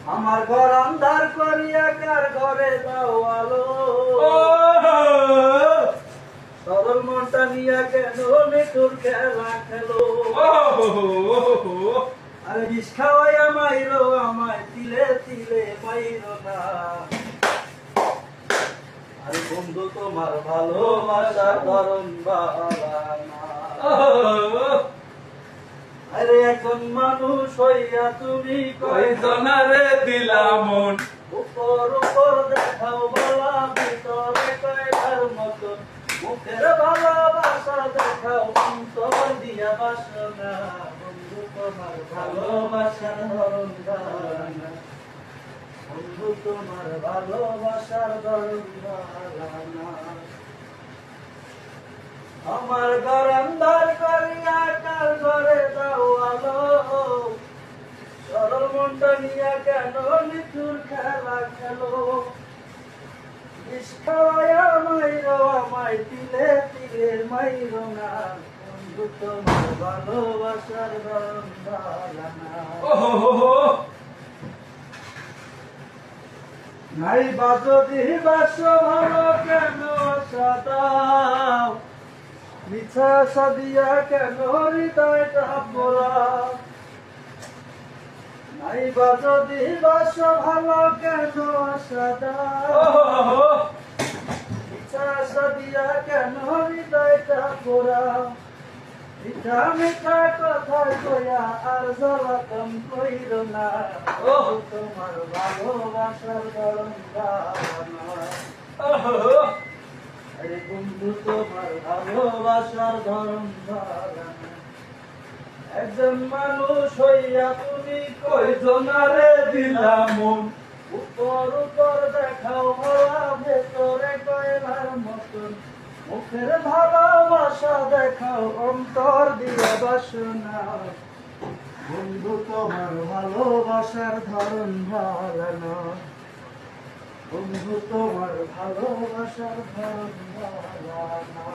আমার ঘর আন্ধার করিয়া কার ঘরে দাও আলো সরল মনটা নিয়া কেন মিঠুর খেলা খেলো আরে বিষ খাওয়াইয়া মাইরো আমায় তিলে তিলে মাইরো না আরে বন্ধু তোমার ভালোবাসার ধরন বালা না আরে একজন মানুষ হইয়া তুমি কয়জনারে দিলাম মন উপর উপর দেখাও বালা ভিতরে কয়টার মতন মুখের ভালোবাসা দেখাও অন্তর দিয়া বাসনা বন্ধু তোমার ভালোবাসার ধরন বালা বন্ধু তোমার ভালোবাসার ধরন বালা আমার ঘর আন্ধার করিয়া কার ঘরে দাও আলো সরল মনটা নিয়া কেন নিঠুর খেলা খেলো বিষ খাওয়াইয়া মাইরো আমায় তিলে তিলে মাইরো না বন্ধু তোমার ভালোবাসার ধরন বালা না নাই বাজদি বাস ভালো কেন সাদাও মিছা সাদিয়া কেন হৃদয়টা পোড়া নাই বাজদি বাস ভালো কেন সাদাও মিছা সাদিয়া কেন হৃদয়টা পোড়া মিঠা মিঠা কথা কইয়া আর জ্বালাতন কইর না তোমার ভালোবাসার ধরন আরে বন্ধু তোমার ভালোবাসার ধরন একজন মানুষ হইয়া তুমি কয়জনারে দিলাম মন উপর উপর দেখাও ভালা ভেতরে কয়লার মতন মুখের ভালোবাসা দেখাও অন্তর দিয়া বাসনা বন্ধু তোমার ভালোবাসার ধরন ভালো না বন্ধু তোমার ভালোবাসার ধরন ভালো না